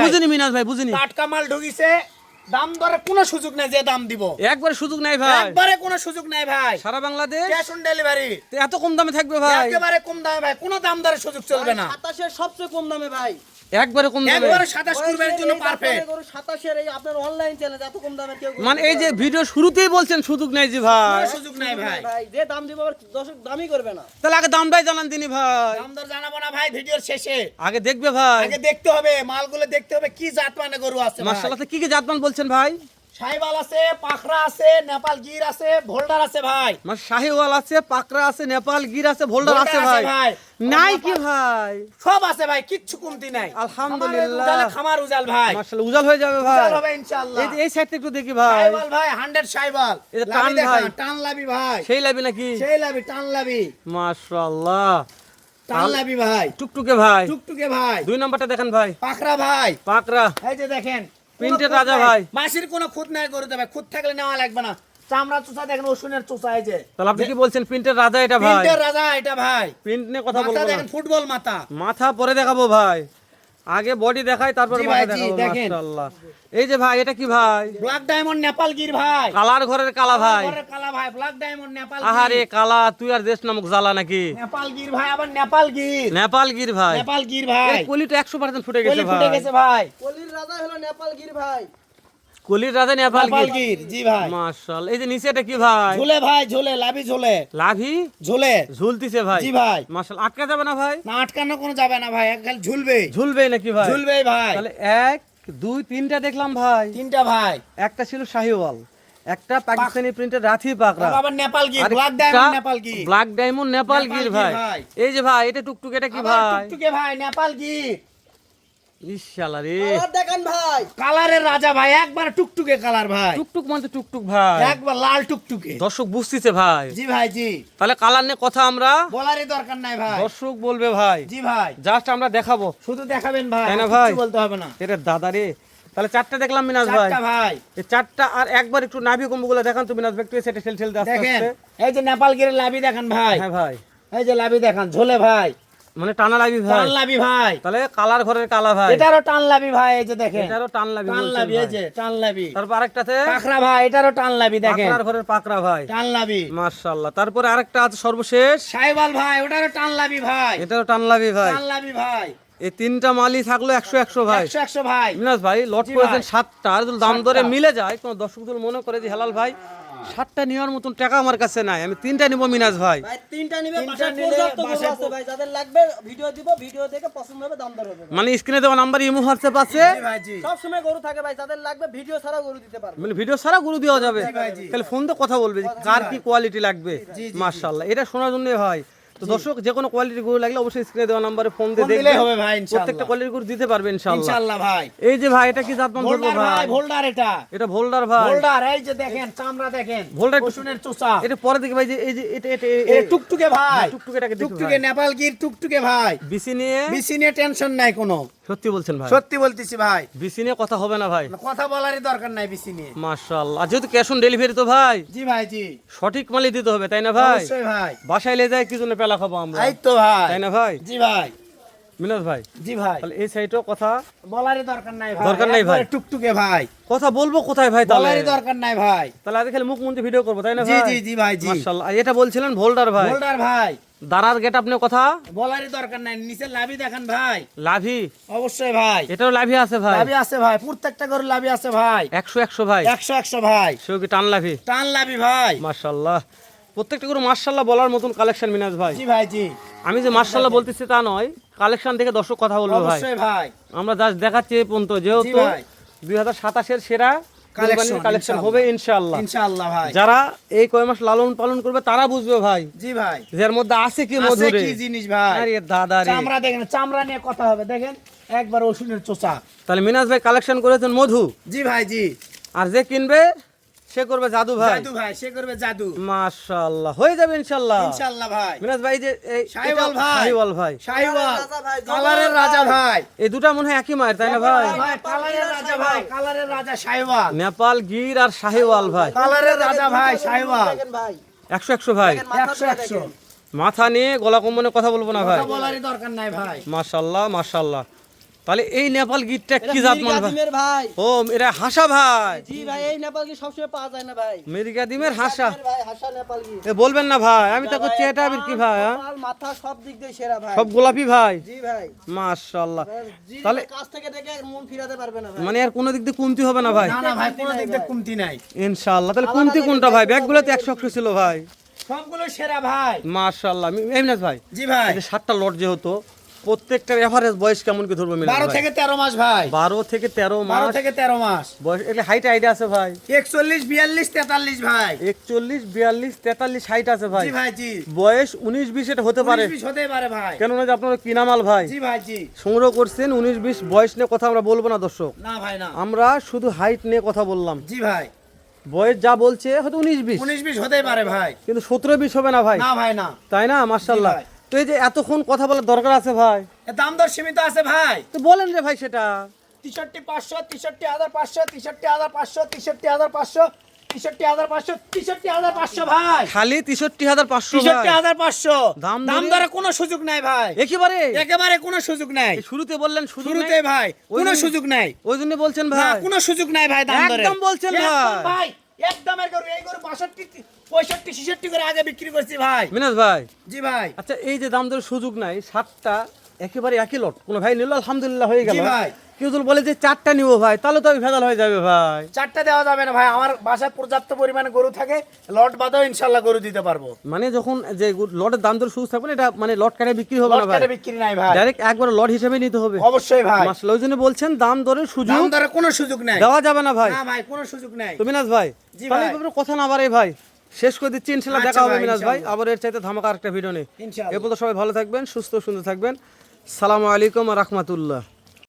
বুঝিনি মিনাজ ভাই, বুঝিনি। টাটকা মাল ঢুকিছে, দাম দরে কোনো সুযোগ নাই, যে দাম দিব একবারে সুযোগ নাই ভাই, একবারে কোনো সুযোগ নাই ভাই। সারা বাংলাদেশ ক্যাশ অন ডেলিভারি, এত কম দামে থাকবে ভাই? একেবারে কম দামে ভাই, কোনো দাম দরে সুযোগ চলবে না। 27 এর সবচেয়ে কম দামে ভাই, একবারে কম দামে, একবারে 27 কুরবানির জন্য পারফেক্ট। 27 এর এই আপনার অনলাইন চ্যানেল এত কম দামে কেউ মানে এই যে ভিডিও শুরুতেই বলছেন সুযোগ নাই জি ভাই, কোনো সুযোগ নাই ভাই। ভাই যে দাম দিব আবার দর্শক দামই করবে না। তাহলে আগে দামটাই জানান তিনি ভাই। দাম দর জানাবো না ভাই ভিডিওর শেষে, আগে দেখবে ভাই, আগে দেখতে হবে, মালগুলো দেখতে হবে কি জাত মানে গরু আছে ভাই। মাশাআল্লাহ। কি কি জাতমান বলছেন ভাই? শাহিওয়াল আছে, পাখরা আছে, নেপাল গির আছে, ভোল্ডার আছে ভাই। মানে শাহিওয়াল আছে, পাকড়া আছে, নেপাল গির আছে, ভোল্ডার আছে ভাই। নাই কি ভাই? সব আছে ভাই, কিচ্ছু কমতি নাই আলহামদুলিল্লাহ। খামার উজাল ভাই, মাশাআল্লাহ উজাল হয়ে যাবে ভাই, উজাল হবে ইনশাআল্লাহ। এই যে এই সাইডটা একটু দেখি ভাই, শাহিওয়াল ভাই 100 শাহিওয়াল। এই যে লাবি টান দেখান, ভাই। টান লাবি ভাই, সেই লাবি নাকি? সেই লাবি, টান লাবি, মাশাআল্লাহ। টান লাবি ভাই, টুকটুকে ভাই, টুকটুকে ভাই। 2 নাম্বারটা দেখেন ভাই, পাখরা ভাই, পাকড়া এই যে দেখেন প্রিন্টের কোনো খুঁত রাজা নাই। ভাই। মাসির কোনো খুঁত নাই গরুতে ভাই, খুঁত থাকলে নেওয়া লাগবে না। চামড়া চোষা দেখেন, ওষুনের চোষা, এই যে তাহলে আপনি কি বলছেন প্রিন্টের রাজা এটা ভাই? প্রিন্টের রাজা এটা ভাই। প্রিন্ট নিয়ে কথা মাথা বলবো না, দেখেন ফুটবল মাথা। মাথা পরে দেখাবো ভাই, আগে বডি দেখাই তারপর জি মাথা ভাই, জি, দেখাবো। দেখেন। মাশাআল্লাহ। এই যে ভাই এটা কি ভাই? ব্ল্যাক ডায়মন্ড নেপাল গির ভাই, কালার ঘরের কালা ভাই। ঘরের কালা ভাই, ব্ল্যাক ডায়মন্ড নেপাল আহারে গির, কালা, তুই আর দেশ নামক জ্বালা নাকি? নেপাল গির ভাই, আবার নেপাল গির, নেপাল গির ভাই, নেপাল গির ভাই। এর কলিটা 100% ফুটে গেছে কলি ফুটে ভাই। গেছে ভাই, কলির রাজা হলো নেপাল গির ভাই। কলির রাজা নেপাল নেপাল গির, গির, জি ভাই। মাশাআল্লাহ। এই যে নিচে এটা কি ভাই? ঝুলে ভাই, ঝুলে লাভি, ঝুলে লাভি ঝুলে, ঝুলতিছে ভাই, জি ভাই। মাশাআল্লাহ। আটকা যাবে না ভাই? না আটকানো কোনো যাবে না ভাই, একখান ঝুলবে, ঝুলবে নাকি ভাই? ঝুলবে ভাই। তাহলে 1 2 3টা দেখলাম ভাই, তিনটা ভাই, একটা ছিল শাহিওয়াল, একটা পাকিস্তানি প্রিন্টের রাথি পাকড়া, আবার নেপাল গির, আর ব্ল্যাক একটা diamond Nepal Gir, black diamond Nepal Nepal Gir Gir ভাই। ভাই। এই যে ভাই এটা টুকটুক, এটা কি আবার ভাই? টুকটুকে ভাই, নেপাল গির। ইনশাআল্লাহ রে, কালার দেখেন ভাই, কালারের রাজা ভাই, একবার টুকটুকে কালার ভাই, টুকটুক মানে টুকটুক ভাই, একবার লাল টুকটুকে। দর্শক বুঝতেছে ভাই। জি ভাই, জি, তাহলে কালার নিয়ে কথা আমরা বলারই দরকার নাই ভাই। দর্শক বলবে ভাই, জি ভাই, জাস্ট আমরা দেখাবো, শুধু দেখাবেন ভাই, তাই না আর ভাই? কিচ্ছু বলতে হবে না। এটা দাদা রে। তাহলে 4টা দেখলাম মিনাজ ভাই, চারটা ভাই এই 4টা আর একবার একটু নাভি কম্বগুলো দেখান তো মিনাজ ভাই, একটু সেটা ঠেল দে আস্তে দেখেন, আস্তে। এই যে নেপাল গিরের লাভি দেখেন ভাই, হ্যাঁ ভাই, এই যে লাভি দেখান, ঝোলে ভাই, মানে টানা লাভি ভাই। টান লাভি ভাই, তাহলে কালার ঘরের কালা ভাই, এটারও টান লাভি ভাই, এই যে দেখেন এটারও টান লাভি টান বলছেন লাভি, এই ভাই। যে টান লাভি। তারপর আরেকটাতে পাখরা ভাই, এটারও টান লাভি দেখেন, পাকড়ার ঘরের পাকড়া ভাই, টান লাভি। মাশাআল্লাহ। তারপরে আরেকটা আছে সর্বশেষ, সাইবাল ভাই, ওটারও টান লাভি ভাই, এটারও টান লাভি ভাই। টান লাভি ভাই, এই 3টা মালই থাকলো 100 100 ভাই। 100 100 ভাই। মিনাজ ভাই লট জি করেছেন ভাই। 7টা, আর যদি দাম দরে 7টা। মিলে যায় কোন দর্শক যদি মনে করে যে হেলাল ভাই 7টা নেওয়ার মতন টাকা আমার কাছে নাই, আমি 3টা নিব মিনাজ ভাই। ভাই তিনটা নিবে, তিনটা বাসায় নিলে পর্যাপ্ত গরু বাসায় আছে ভাই, যাদের লাগবে ভিডিও দিব, ভিডিও দেখে পছন্দ হবে দাম দর হবে। মানে স্ক্রিনে দেওয়া নাম্বার ইমো হোয়াটসঅ্যাপ আছে, জি ভাই, জি, সব সময় গরু থাকে ভাই, যাদের লাগবে ভিডিও ছাড়া গরু দিতে পারবে। মানে ভিডিও সারা গুরু দেওয়া যাবে, ভাই, জি। তাহলে ফোন তো কথা বলবে যে কার কি কোয়ালিটি লাগবে। জি, জি। মাশাআল্লাহ, এটা শোনার জন্য ভাই। তো দর্শক যে কোনো কোয়ালিটি গরু লাগলে অবশ্যই স্ক্রিনে দেওয়া নাম্বারে ফোন দিয়ে ফোন দিলেই দেখবেন, হবে ভাই, ইনশাআল্লাহ। প্রত্যেকটা কোয়ালিটি গরু দিতে পারবে ইনশাআল্লাহ। ইনশাআল্লাহ ভাই। এই যে ভাই এটা কি জাতমান বলবো ভোল্ডার ভাই, ভাই? ভোল্ডার এটা, এটা ভোল্ডার ভাই, ভোল্ডার, এই যে দেখেন চামড়া দেখেন, ভোল্ডার ওষুনের চোষা, এটা পরে দেখি ভাই যে এই যে এটা এটা এ টুকটুকে ভাই, টুকটুকেটাকে দেখি টুকটুকে ভাই। নেপাল গির, টুকটুকে ভাই, বিসি নিয়ে বেশি নিয়ে টেনশন নাই কোনো, সত্যি বলছেন ভাই, সত্যি বলতেছি ভাই, বিসি নিয়ে কথা হবে না ভাই। কথা বলারই দরকার নাই বেশি নিয়ে। মাশাআল্লাহ। আর যেহেতু ক্যাশ অন ডেলিভারি তো ভাই জি ভাই, জি, সঠিক মালই দিতে হবে, তাই না ভাই? অবশ্যই ভাই, বাসায় লে যায় কি জন্য পেলা খাবো আমরা, এই তো ভাই, তাই না ভাই? জি ভাই, মিনাজ ভাই জি ভাই, তাহলে এই সাইডও কথা বলারই দরকার নাই ভাই, দরকার নাই ভাই। একবারে টুকটুকে ভাই, কথা বলবো কোথায় ভাই? তাহলে বলারই দরকার নাই ভাই। তাহলে আজকে খালি মুখমন্ত্রী ভিডিও করবো, তাই না জি, ভাই? জি, জি ভাই, জি, মাশাআল্লাহ। আর এটা বলছিলেন ভোল্ডার ভাই, ভোল্ডার ভাই, দাঁড়ার গেট আপনি কথা বলারই দরকার নাই, নিচে লাভি দেখান ভাই, লাভি, অবশ্যই ভাই, এটাও লাভি আছে ভাই, লাভি আছে ভাই, প্রত্যেকটা করে লাভি আছে ভাই, 100 100 ভাই, 100 100 ভাই, সেও কি টান লাভি? টান লাভি ভাই, মাশাআল্লাহ। প্রত্যেকটা করে মাশাআল্লাহ বলার মতন কালেকশন মিনাজ ভাই। জি ভাই, জি, আমি যে মাশাআল্লাহ বলতেছি তা নয়, কালেকশন দেখে দর্শক কথা বলবে ভাই। অবশ্যই ভাই, আমরা জাস্ট দেখাচ্ছি এই পর্যন্ত, জি যেহেতু ভাই, 2027 এর সেরা কালেকশন কালেকশন হবে ইনশাআল্লাহ। ইনশাআল্লাহ ভাই, যারা এই কয় মাস লালন পালন করবে তারা বুঝবে ভাই জি ভাই, যে এর মধ্যে আছে কি আছে মধুরে। কি জিনিস ভাই, আরে দাদা রে, চামড়া দেখেন, চামড়া নিয়ে কথা হবে, দেখেন একবার ওষুনের চোষা। তাহলে মিনাজ ভাই কালেকশন করেছেন মধু, জি ভাই, জি, আর যে কিনবে সে করবে জাদু ভাই। জাদু ভাই, সে করবে জাদু, মাশাআল্লাহ, হয়ে যাবে ইনশাআল্লাহ। ইনশাআল্লাহ ভাই, মিনাজ ভাই যে এই শাহিওয়াল ভাই, শাহিওয়াল ভাই, শাহিওয়াল, রাজা ভাই, কালারের রাজা ভাই, এই দুটা মনে হয় একই মায়ের, তাই না ভাই? ভাই কালারের রাজা ভাই, কালারের রাজা শাহিওয়াল, নেপাল গির আর শাহিওয়াল ভাই, কালারের রাজা ভাই, শাহিওয়াল, দেখেন ভাই, 100 100 ভাই। দেখেন মাথাটা 100 100 দেখেন। মাথা নিয়ে গলা কম্বনে কথা বলবো না ভাই। কথা বলারই দরকার নাই ভাই। মাশাআল্লাহ মাশাআল্লাহ। তাহলে এই নেপাল গিরটা কি জাত মাল ভাই? মিরগাদিমের ভাই। ও এরা হাসা ভাই। জি ভাই, এই নেপাল কি সবসময় পাওয়া যায় না ভাই। মিরগাদিমের হাসা। ভাই হাসা নেপাল কি। এ বলবেন না ভাই, আমি তো করছি এটা কি ভাই? হ্যাঁ? কপাল, মাথা সব দিক দিয়ে সেরা ভাই। সব গোলাপি ভাই। জি ভাই। মাশাআল্লাহ। জি তাহলে কাছ থেকে দেখে মন ফিরাতে পারবে না ভাই। মানে আর কোনো দিক দিয়ে কমতি হবে না ভাই? না না ভাই, কোনো দিক দিয়ে কমতি নাই। ইনশাআল্লাহ। তাহলে কমতি কোনটা ভাই? ব্যাগগুলো তো 100 ছিল ভাই। সবগুলো সেরা ভাই। মাশাআল্লাহ। এমনাস ভাই, জি ভাই। এই যে 7টা লট যেহেতু প্রত্যেকটার এভারেজ বয়স কেমন কি ধরবো? 12 থেকে 13 মাস ভাই। 12 থেকে 13 12 মাস থেকে 13 মাস। বয়স। এগুলো হাইট আইডিয়া আছে ভাই? 41 42 43 ভাই। 41 42 43 হাইট আছে ভাই। জি ভাই জি। বয়স 19 20 এটা হতে পারে, 19 20 হতেই পারে ভাই। কেননা যে আপনারা কিনা মাল ভাই জি ভাই জি। সংগ্রহ করছেন। 19 20 বয়স নিয়ে কথা আমরা বলবো না দর্শক, না ভাই না। আমরা শুধু হাইট নিয়ে কথা বললাম। জি ভাই। বয়স যা বলছে হয়তো 19 20, 19 20 হতেই পারে ভাই। কিন্তু 17 20 হবে না ভাই, না ভাই না। তাই না? মাশাআল্লাহ। জি ভাই। তো এই যে এতক্ষণ কথা বলার দরকার আছে ভাই, এর দাম দর সীমিত আছে ভাই। তো বলেন রে ভাই সেটা। 63500 63500 63500 63500 63500 63500 ভাই। খালি 63500 ভাই। 63500 দাম দাম দরে- দরে কোনো সুযোগ নাই ভাই। একেবারে একেবারে কোনো সুযোগ নাই। এই শুরুতে বললেন সুযোগ শুরুতে নেই। ভাই ওই কোনো জন্য- সুযোগ নাই। ওই জন্য বলছেন না ভাই। কোনো সুযোগ নাই ভাই দাম দরে। একদম বলছেন একদম ভাই। ভাই। একদমের গরু, এই গরু 62 65 66 করে আগে বিক্রি করছি ভাই। মিনাজ ভাই, জি ভাই। আচ্ছা এই যে দাম দরের সুযোগ নাই, 7টা একেবারে একই লট, কোন ভাই নিল আলহামদুলিল্লাহ হয়ে গেল। জি ভাই। কেউ যদি বলে যে 4টা নিবো ভাই, তাহলে তো ভেজাল হয়ে যাবে ভাই। 4টা দেওয়া যাবে না ভাই, আমার বাসায় পর্যাপ্ত পরিমাণে গরু থাকে, লট বাদেও ইনশাআল্লাহ গরু দিতে পারবো। মানে যখন যে লটের দাম দর সুযোগ থাকবে না, এটা মানে লট কাটে বিক্রি হবে না লট ভাই, কাটে বিক্রি নাই ভাই। ডাইরেক্ট একবার লট হিসেবে নিতে হবে। অবশ্যই ভাই। মাশাআল্লাহ। ওই জন্য বলছেন দাম দরের সুযোগ দাম দরে কোনো সুযোগ নাই। দেওয়া যাবে না ভাই। না ভাই কোনো সুযোগ নাই। তো মিনাজ ভাই, জি তাহলে ভাই। এই ব্যাপারে কথা না বাড়াই ভাই শেষ করে দিচ্ছি। ইনশাআল্লাহ আচ্ছা দেখা হবে ভাই, মিনাজ ভাই, ইনশাআল্লাহ। আবার এর চাইতে ধামাকা আরেকটা ভিডিও নেই। ইনশাআল্লাহ। এরপর সবাই ভালো থাকবেন, সুস্থ সুন্দর থাকবেন। সালামু আলাইকুম ওয়া রাহমাতুল্লাহ।